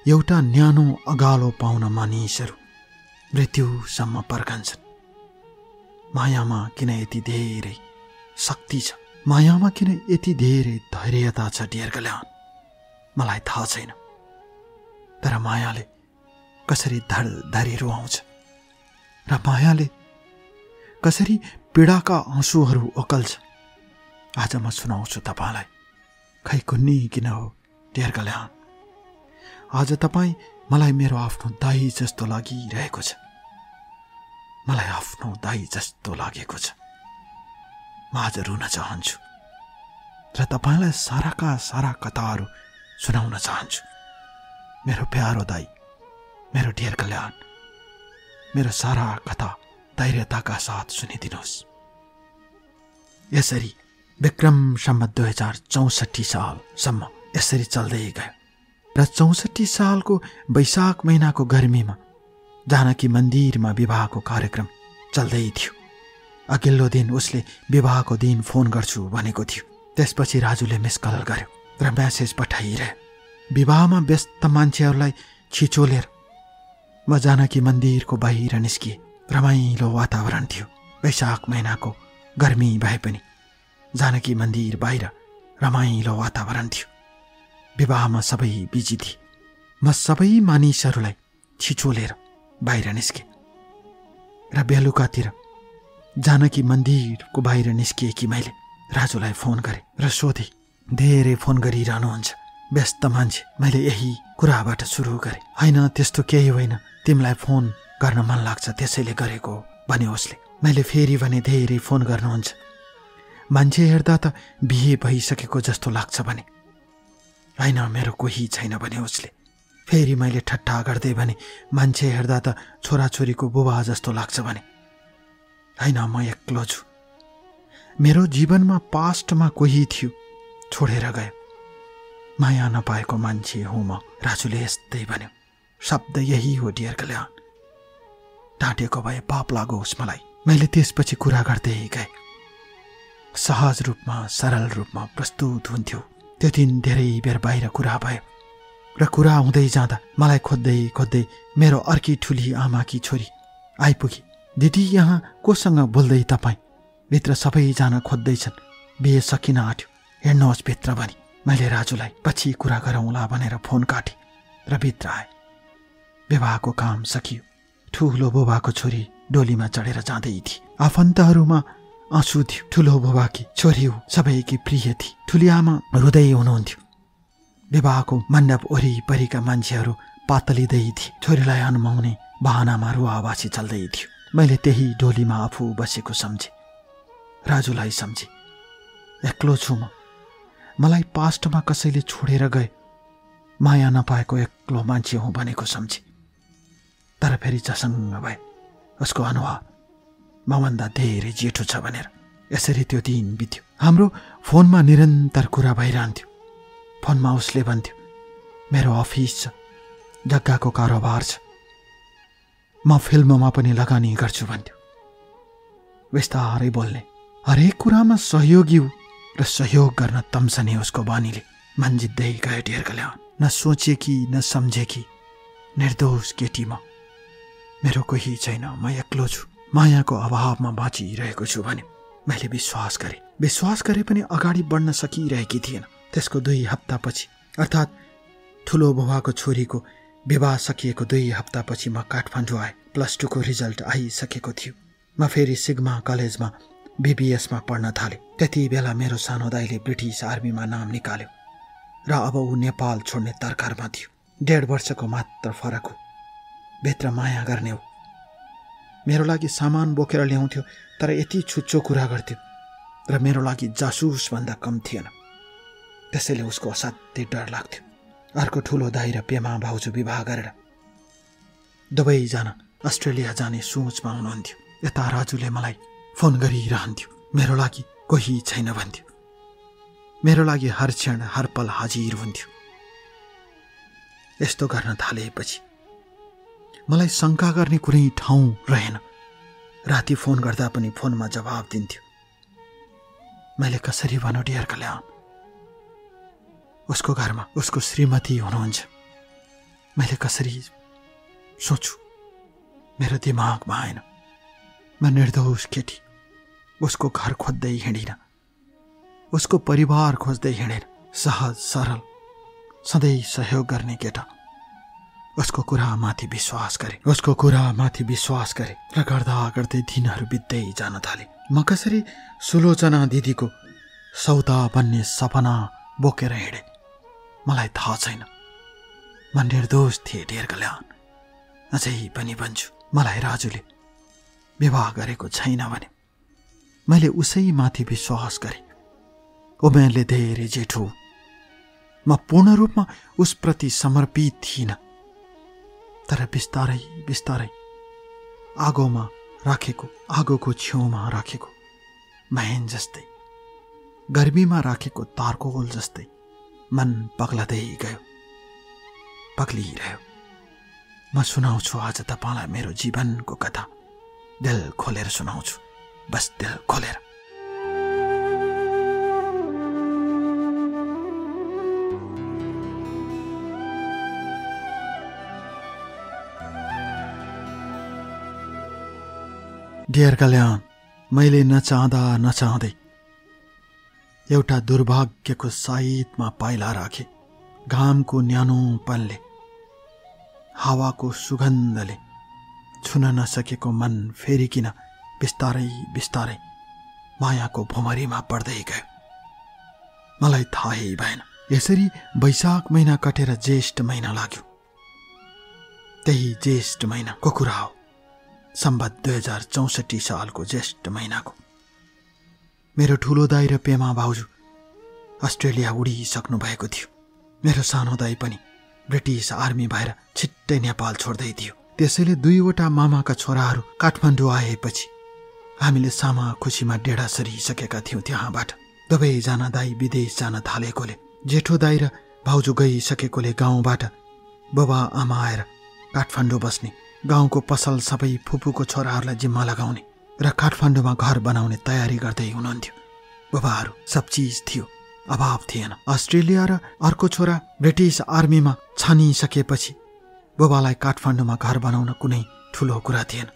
एउटा न्यानो अगालो पाउन मानिसहरू मृत्युसम्म पर्खन्छन्। मायामा किन यति धेरै शक्ति छ, मायामा किन यति धेरै धैर्यता छ डियर कल्याण, मलाई थाहा छैन। तर मायाले कसरी धडधडी रुवाउँछ र मायाले कसरी पीडाका आँसुहरू ओकल्छ, आज म सुनाउँछु तपाईँलाई। खै कुन्नी किन हो डियर कल्याण, आज तपाईँ मलाई मेरो आफ्नो दाइ जस्तो लागिरहेको छ। मलाई आफ्नो दाइ जस्तो लागेको छ। म आज रुन चाहन्छु र तपाईँलाई साराका सारा कथाहरू सुनाउन चाहन्छु। मेरो प्यारो दाइ, मेरो डियर कल्याण, मेरो सारा कथा धैर्यताका साथ सुनिदिनुहोस्। यसरी विक्रम सम्वत 2064 सालसम्म यसरी चल्दै गयो र 64 सालको वैशाख महिनाको गर्मीमा जानकी मन्दिरमा विवाहको कार्यक्रम चल्दै थियो। अघिल्लो दिन उसले विवाहको दिन फोन गर्छु भनेको थियो। त्यसपछि राजुले मिस कल गर्यो र म्यासेज पठाइरह्यो। विवाहमा व्यस्त मान्छेहरूलाई छिचोलेर म जानकी मन्दिरको बाहिर निस्किए। रमाइलो वातावरण थियो। वैशाख महिनाको गर्मी भए पनि जानकी मन्दिर बाहिर रमाइलो वातावरण थियो। विवाहमा सबै बिजी थिए। म सबै मानिसहरूलाई छिचोलेर बाहिर निस्के र बेलुकातिर जानकी मन्दिरको बाहिर निस्किएकी मैले राजुलाई फोन गरेँ र सोधेँ, धेरै फोन गरिरहनुहुन्छ, व्यस्त मान्छे। मैले यही कुराबाट सुरु गरेँ। होइन त्यस्तो केही होइन, तिमीलाई फोन गर्न मन लाग्छ त्यसैले गरेको हो भने उसले। मैले फेरि भने धेरै फोन गर्नुहुन्छ, मान्छे हेर्दा त बिहे भइसकेको जस्तो लाग्छ भने। होइन मेरो कोही छैन भने उसले। फेरि मैले ठट्टा गर्दै भने मान्छे हेर्दा त छोराछोरीको बुबा जस्तो लाग्छ भने। होइन म एक्लो छु, मेरो जीवनमा पास्टमा कोही थियो, छोडेर गयो, माया नपाएको मान्छे हुँ म। राजुले यस्तै भन्यो। शब्द यही हो डियर कल्याण। डाँटेको भए पाप लागोस् मलाई। मैले त्यसपछि कुरा गर्दै गएँ। सहज रूपमा सरल रूपमा प्रस्तुत हुन्थ्यो। त्यो दिन धेरै बेर बाहिर कुरा भयो र कुरा हुँदै जाँदा मलाई खोज्दै खोज्दै मेरो अर्की ठुली आमाकी छोरी आइपुगी। दिदी यहाँ कोसँग बोल्दै तपाईँ? भित्र सबैजना खोज्दैछन्, बिहे सकिन आँट्यो, हेर्नुहोस् भित्र भनी। मैले राजुलाई पछि कुरा गरौँला भनेर फोन काटेँ र भित्र आएँ। विवाहको काम सकियो। ठुलो बुबाको छोरी डोलीमा चढेर जाँदै थिए। आफन्तहरूमा आँसु थियो। ठुलो बुबाकी छोरी हो, सबैकी प्रिय थिए। ठुली आमा रुँदै हुनुहुन्थ्यो। विवाहको मण्डप वरिपरिका मान्छेहरू पातलिँदै थिए। छोरीलाई अनुमाउने बहानामा रुवावासी चल्दै थियो। मैले त्यही डोलीमा आफू बसेको सम्झेँ, राजुलाई सम्झेँ। एक्लो छु मलाई पास्टमा कसैले छोडेर गए माया नपाएको एक्लो मान्छे हुँ भनेको सम्झे। तर फेरि जसङ्ग भए उसको अनुहार मभन्दा धेरै जेठो छ भनेर यसरी त्यो दिन बित्यो। हाम्रो फोनमा निरन्तर कुरा भइरहन्थ्यो। फोनमा उसले भन्थ्यो मेरो अफिस छ, जग्गाको कारोबार छ, म फिल्ममा पनि लगानी गर्छु भन्थ्यो। बिस्तारै बोल्ने, हरेक कुरामा सहयोगी र सहयोग गर्न तम्सने उसको बानीले मन जित्दै गयो ढेर कल्याण। न सोचे कि न सम्झे कि निर्दोष केटी म, मेरो कोही छैन, म एक्लो छु, मायाको अभावमा बाँचिरहेको छु भने मैले विश्वास गरे पनि अगाडि बढ्न सकिरहेकी थिएन। त्यसको 2 हप्तापछि अर्थात् ठुलो बुबाको छोरीको विवाह सकिएको 2 हप्तापछि म काठमाडौँ आएँ। +2 को रिजल्ट आइसकेको थियो। म फेरि सिग्मा कलेजमा BBSमा पढ्न थालेँ। त्यति बेला मेरो सानो दाइले ब्रिटिस आर्मीमा नाम निकाल्यो र अब ऊ नेपाल छोड्ने तरकारमा थियो। 1.5 वर्षको मात्र फरक हो। भित्र माया गर्ने हो। मेरो लागि सामान बोकेर ल्याउँथ्यो, तर यति छुच्चो कुरा गर्थ्यो र मेरो लागि जासुस भन्दा कम थिएन। त्यसैले उसको असाध्यै डर लाग्थ्यो। अर्को ठुलो दाइ र पेमा भाउजू विवाह गरेर दुवैजना अस्ट्रेलिया जाने सोचमा हुनुहुन्थ्यो। यता राजुले मलाई फोन गरिरहन्थ्यो, मेरो लागि कोही छैन भन्थ्यो। मेरो लागि हर क्षण हर पल हाजिर हुन्थ्यो। यस्तो गर्न थालेपछि मलाई शङ्का गर्ने कुनै ठाउँ रहेन। राति फोन गर्दा पनि फोनमा जवाब दिन्थ्यो। मैले कसरी भनौँ डियर कल्याण, उसको घरमा उसको श्रीमती हुनुहुन्छ। मैले कसरी सोचु, मेरो दिमागमा आएन। म निर्दोष केटी उसको घर खोज्दै हिँडिन, उसको परिवार खोज्दै हिँडेन। सहज सरल सधैँ सहयोग गर्ने केटा। उसको कुरामाथि विश्वास गरे र गर्दै दिनहरू बित्दै जान थाले। म कसरी सुलोचना दिदीको सौदा बन्ने सपना बोकेर हिँडे मलाई थाहा छैन। म निर्दोष थिएँ ढेर कल्याण। अझै पनि भन्छु, मलाई राजुले विवाह गरेको छैन भने मैले उसैमाथि विश्वास गरेँ। उमेरले धेरै जेठो, म पूर्ण रूपमा उसप्रति समर्पित थिइनँ। तर बिस्तारै आगोको छेउमा राखेको बहन जस्तै, गर्मीमा राखेको तारकोल जस्तै मन पग्लिरह्यो। म सुनाउँछु आज तपाईलाई मेरो जीवनको कथा। दिल खोलेर सुनाउँछु, बस दिल खोलेर। डियर कल्याण, मैले नचाहँदै एउटा दुर्भाग्यको साइतमा पाइला राखे। घामको न्यानोपनले, हावाको सुगन्धले छुन नसकेको मन फेरिकिन बिस्तारै मायाको भुमरीमा पर्दै गयो। मलाई थाहै भएन। यसरी वैशाख महिना कटेर ज्येष्ठ महिना लाग्यो। त्यही ज्येष्ठ महिनाको कुरा हो, सम्बत 2064 सालको ज्येष्ठ महिनाको। मेरो ठुलो दाइ र पेमा भाउजू अस्ट्रेलिया उडिसक्नु भएको थियो। मेरो सानो दाइ पनि ब्रिटिस आर्मी भएर छिट्टै नेपाल छोड्दै थियो। त्यसैले 2वटा मामाका छोराहरू काठमाडौँ आएपछि हामीले सामा खुसीमा डेढा सरिसकेका थियौँ। त्यहाँबाट दुवैजना दाइ विदेश जान थालेकोले, जेठो दाइ र भाउजू गइसकेकोले गाउँबाट बुबा आमा आएर काठमाडौँ बस्ने, गाउँको पसल सबै फुपूको छोराहरूलाई जिम्मा लगाउने र काठमाडौँमा घर बनाउने तयारी गर्दै हुनुहुन्थ्यो। बुबाहरू सब चिज थियो, अभाव थिएन। अस्ट्रेलिया र अर्को छोरा ब्रिटिस आर्मीमा छानिसकेपछि बुबालाई काठमाडौँमा घर बनाउन कुनै ठुलो कुरा थिएन।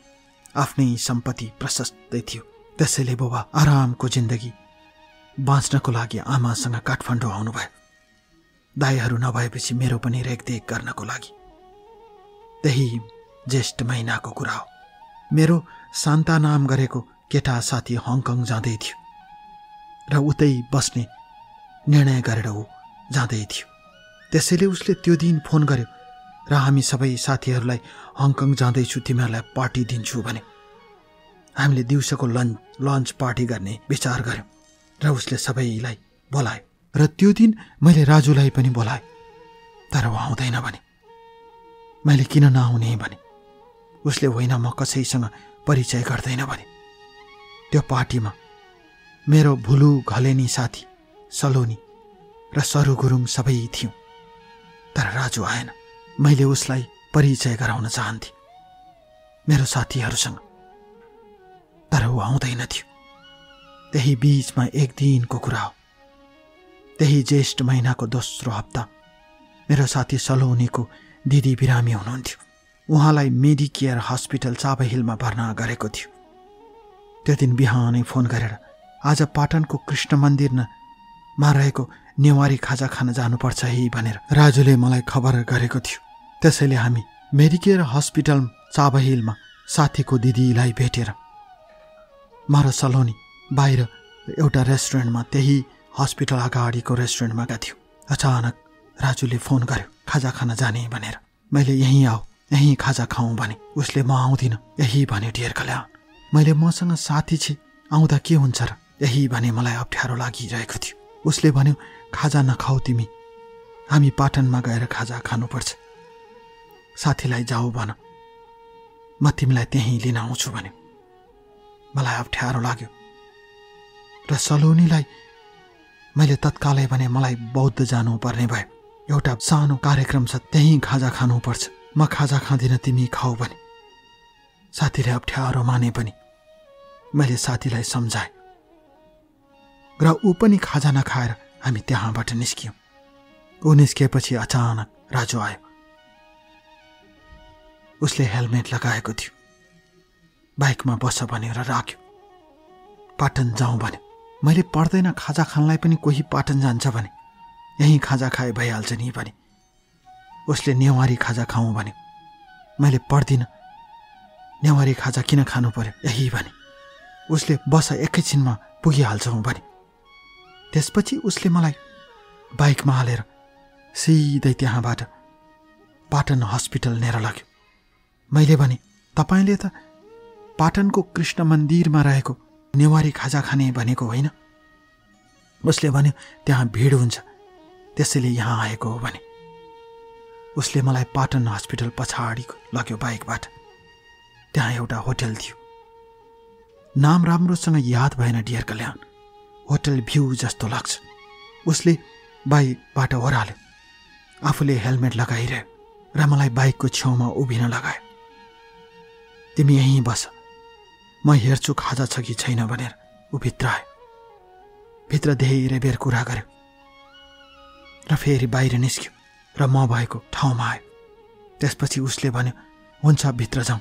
आफ्नै सम्पत्ति प्रशस्तै थियो। त्यसैले बुबा आरामको जिन्दगी बाँच्नको लागि आमासँग काठमाडौँ आउनुभयो। दाइहरू नभएपछि मेरो पनि रेखदेख गर्नको लागि। त्यही ज्येष्ठ महिनाको कुरा हो। मेरो शान्ता नाम गरेको केटा साथी हङकङ जाँदै थियो र उतै बस्ने निर्णय गरेर ऊ जाँदै थियो। त्यसैले उसले त्यो दिन फोन गर्यो र हामी सबै साथीहरूलाई हङकङ जाँदैछु, तिमीहरूलाई पार्टी दिन्छु भने हामीले दिउँसोको लन्च पार्टी गर्ने विचार गर्यौँ र उसले सबैलाई बोलायो र त्यो दिन मैले राजुलाई पनि बोलाएँ, तर ऊ आउँदैन भने। मैले किन नआउने भने उसले होइन म कसैसँग परिचय गर्दैन भने। त्यो पार्टीमा मेरो भुलु घलेनी साथी सलोनी र सरु गुरुङ सबै थियौँ, तर राजु आएन। मैले उसलाई परिचय गराउन चाहन्थेँ मेरो साथीहरूसँग, तर ऊ आउँदैन थियो। त्यही बीचमा एक दिनको कुरा हो। त्यही ज्येष्ठ महिनाको दोस्रो हप्ता मेरो साथी सलोनीको दिदी बिरामी हुनुहुन्थ्यो। उहाँलाई मेडिकेयर हस्पिटल चाबहिलमा भर्ना गरेको थियो। त्यो दिन बिहानै फोन गरेर आज पाटनको कृष्ण मन्दिरमा रहेको नेवारी खाजा खान जानुपर्छ है भनेर राजुले मलाई खबर गरेको थियो। त्यसैले हामी मेडिकेयर हस्पिटल चाबहिलमा साथीको दिदीलाई भेटेर म र सलोनी बाहिर एउटा रेस्टुरेन्टमा, त्यही हस्पिटल अगाडिको रेस्टुरेन्टमा गएको थियो। अचानक राजुले फोन गर्यो खाजा खान जाने भनेर। मैले यहीँ आऊ, यहीँ खाजा खाऊँ भने उसले म आउँदिन यही भन्यो। डियर कल्याण, मैले मसँग साथी छे, आउँदा के हुन्छ र यही भने मलाई अप्ठ्यारो लागिरहेको थियो। उसले भन्यो खाजा नखाऊ तिमी, हामी पाटनमा गएर खाजा खानुपर्छ। साथीलाई जाऊ भन, म तिमीलाई त्यहीँ लिन आउँछु भन्यो। मलाई अप्ठ्यारो लाग्यो र सलोनीलाई मैले तत्कालै भने मलाई बौद्ध जानुपर्ने भयो। एउटा सानो कार्यक्रम छ, त्यहीँ खाजा खानुपर्छ, म खाजा खाँदिन तिमी खाऊ भने। साथीले अप्ठ्यारो माने पनि मैले साथीलाई सम्झाएँ र ऊ पनि खाजा नखाएर हामी त्यहाँबाट निस्क्यौँ। ऊ निस्किएपछि अचानक राजु आयो। उसले हेलमेट लगाएको थियो। बाइकमा बस भनेर राख्यो। पाटन जाउँ भन्यो। मैले पर्दैन, खाजा खानलाई पनि कोही पाटन जान्छ भने, यहीँ खाजा खाए भइहाल्छ नि भने। उसले नेवारी खाजा खाउँ भन्यो। मैले पर्दिनँ, नेवारी खाजा किन खानु पर्यो यही भने। उसले बस एकैछिनमा पुगिहाल्छौँ भने। त्यसपछि उसले मलाई बाइकमा हालेर सिधै त्यहाँबाट पाटन हस्पिटल लिएर लग्यो। मैले भने तपाईँले त पाटनको कृष्ण मन्दिरमा रहेको नेवारी खाजा खाने भनेको होइन। उसले भन्यो त्यहाँ भिड हुन्छ, त्यसैले यहाँ आएको हो भने। उसले मलाई पाटन हस्पिटल पछाडि लग्यो बाइकबाट। त्यहाँ एउटा होटल थियो, नाम राम्रोसँग याद भएन डियर कल्याण, होटल भ्यू जस्तो लाग्छ। उसले बाइकबाट ओह्राल्यो, आफूले हेलमेट लगाइरह्यो र मलाई बाइकको छेउमा उभिन लगायो। तिमी यहीँ बस, म हेर्छु खाजा छ कि छैन भनेर ऊ भित्र आयो। भित्र धेरै बेर कुरा गर्यो र फेरि बाहिर निस्क्यो र म भएको ठाउँमा आयो। त्यसपछि उसले भन्यो हुन्छ भित्र जाउँ,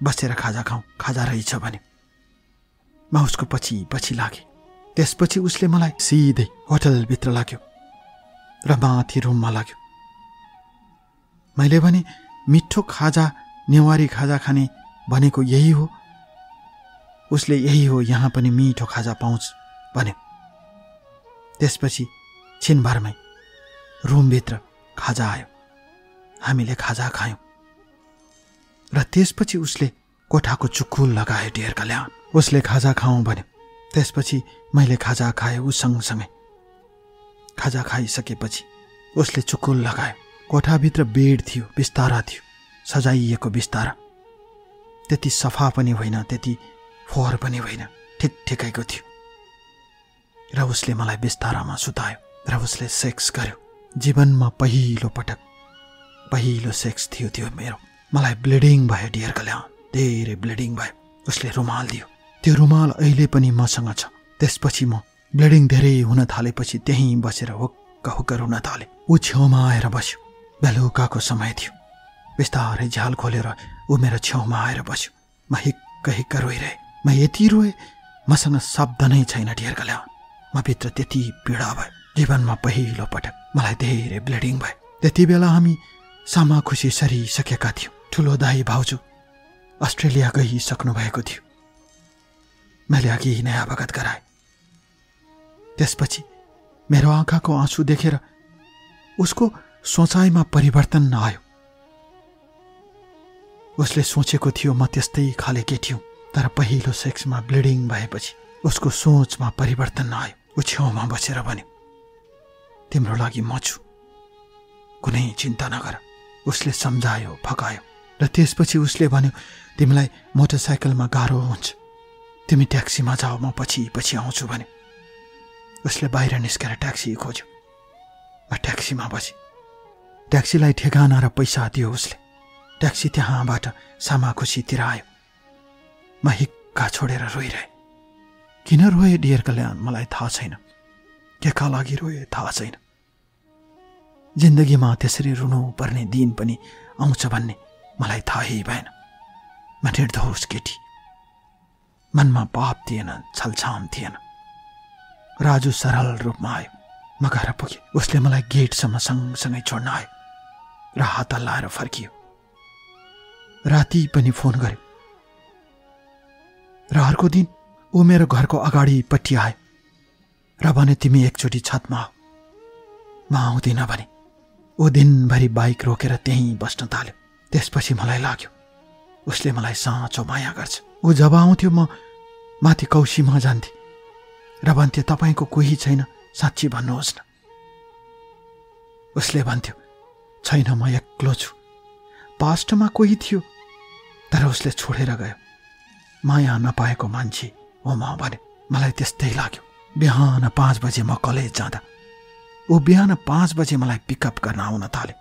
बसेर खाजा खाउँ, खाजा रहेछ भन्यो। म उसको पछि पछि लागेँ। त्यसपछि उसले मलाई सिधै होटलभित्र लाग्यो र माथि रुममा लाग्यो। मैले भने मिठो खाजा, नेवारी खाजा खाने भनेको यही हो। उसले यही हो, यहाँ पनि मिठो खाजा पाउँछ भन्यो। त्यसपछि छिनभरमै रुमभित्र खाजा आयो। हामीले खाजा खायौँ र त्यसपछि उसले कोठाको चुकुल लगायो डियर कल्याण। उसले खाजा खाउँ भन्यो। त्यसपछि मैले खाजा खाएँ ऊ सँगसँगै। खाजा खाइसकेपछि उसले चुकुल लगायो। कोठाभित्र बेड थियो, बिस्तारा थियो, सजाइएको बिस्तारा। त्यति सफा पनि होइन, त्यति फोहोर पनि होइन, ठिक ठिकैको थियो। र उसले मलाई बिस्तारामा सुतायो र उसले सेक्स गर्यो। जीवनमा पहिलो पटक पहिलो सेक्स थियो त्यो मेरो। मलाई ब्लिडिङ भयो डियर कल्याण, धेरै ब्लिडिङ भयो। उसले रुमाल दियो, त्यो रुमाल अहिले पनि मसँग छ। त्यसपछि म ब्लिडिङ धेरै हुन थालेपछि त्यहीँ बसेर हुक्क हुक्क रुन थालेँ। ऊ छेउमा आएर बस्यो। बेलुकाको समय थियो। बिस्तारै झ्याल खोलेर ऊ मेरो छेउमा आएर बस्यो। म हिक्क हिक्क रोइरहेँ। म यति रोएँ मसँग शब्द नै छैन डियर कल्याण। म भित्र त्यति पीडा भयो। जीवनमा पहिलो पटक मलाई धेरै ब्लिडिङ भयो। त्यति बेला हामी सामा खुसी सरिसकेका थियौँ। ठुलो दाई भाउजू अस्ट्रेलिया गइसक्नु भएको थियो। मैले अघि नै अवगत गराएँ। त्यसपछि मेरो आँखाको आँसु देखेर उसको सोचाइमा परिवर्तन आयो। उसले सोचेको थियो म त्यस्तै खाले केटी हुँ, तर पहिलो सेक्समा ब्लिडिङ भएपछि उसको सोचमा परिवर्तन आयो। ऊ छेउमा बसेर भन्यो, तिम्रो लागि म छु, कुनै चिन्ता नगर। उसले सम्झायो, फकायो र त्यसपछि उसले भन्यो, तिमीलाई मोटरसाइकलमा गाह्रो हुन्छ, तिमी ट्याक्सीमा जाऊ, म पछि पछि आउँछु भन्यो। उसले बाहिर निस्केर ट्याक्सी खोज्यो। म ट्याक्सीमा बसेँ। ट्याक्सीलाई ठेगाना र पैसा दियो उसले। ट्याक्सी त्यहाँबाट सामाखुसीतिर आयो। म हिक्का छोडेर रोइरहेँ। किन रोए डियर कल्याण मलाई थाहा छैन, केका लागि रोए थाहा छैन। जिन्दगीमा त्यसरी रुनु पर्ने दिन पनि आउँछ भन्ने मलाई थाहै भएन। म निर्दोष केटी, मनमा पाप थिएन, छलछाम थिएन। राजु सरल रूपमा आयो। म घर पुगेँ। उसले मलाई गेटसम्म सँगसँगै छोड्न आयो र हात हल्लाएर फर्कियो। राति पनि फोन गर्यो र अर्को दिन ऊ मेरो घरको अगाडिपट्टि आयो र भने, तिमी एकचोटि छतमा आऊ। म आउँदिन भने ऊ दिनभरि बाइक रोकेर त्यहीँ बस्न थाल्यो। त्यसपछि मलाई लाग्यो उसले मलाई साँचो माया गर्छ। ऊ जब आउँथ्यो म माथि कौशीमा जान्थेँ र भन्थ्यो, तपाईँको कोही छैन, साँच्ची भन्नुहोस् न। उसले भन्थ्यो, छैन, म एक्लो छु। पास्टमा कोही थियो तर उसले छोडेर गयो। माया नपाएको मान्छे हो म भने। मलाई त्यस्तै लाग्यो। बिहान 5 बजे म कलेज जाँदा ऊ बिहान 5 बजे मलाई पिकअप गर्न आउन थाल्यो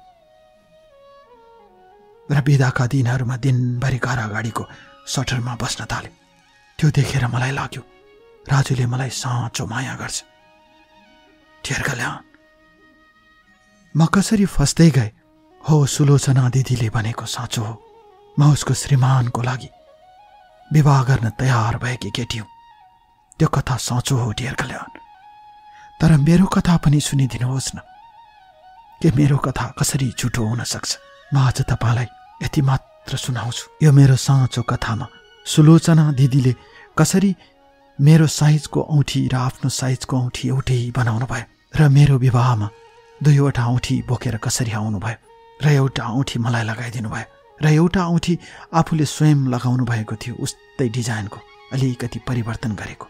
र बिदाका दिनहरूमा दिनभरि घर अगाडिको सटरमा बस्न थाल्यो। त्यो देखेर मलाई लाग्यो राजुले मलाई साँचो माया गर्छ। डियर कल्याण, म कसरी फस्दै गए हो, सुलोचना दिदीले भनेको साँचो हो। म उसको श्रीमानको लागि विवाह गर्न तयार भएकी केटी हुँ। त्यो कथा साँचो हो डियर कल्याण। तर मेरो कथा पनि सुनिदिनुहोस् न, कि मेरो कथा कसरी झुटो हुन सक्छ। म आज तपाईँलाई यति मात्र सुनाउँछु। यो मेरो साँचो कथामा सुलोचना दिदीले कसरी मेरो साइजको औँठी र आफ्नो साइजको औँठी एउटै बनाउनु भयो र मेरो विवाहमा 2वटा औँठी बोकेर कसरी आउनुभयो र एउटा औँठी मलाई लगाइदिनु भयो र एउटा औँठी आफूले स्वयं लगाउनु भएको थियो, उस्तै डिजाइनको, अलिकति परिवर्तन गरेको।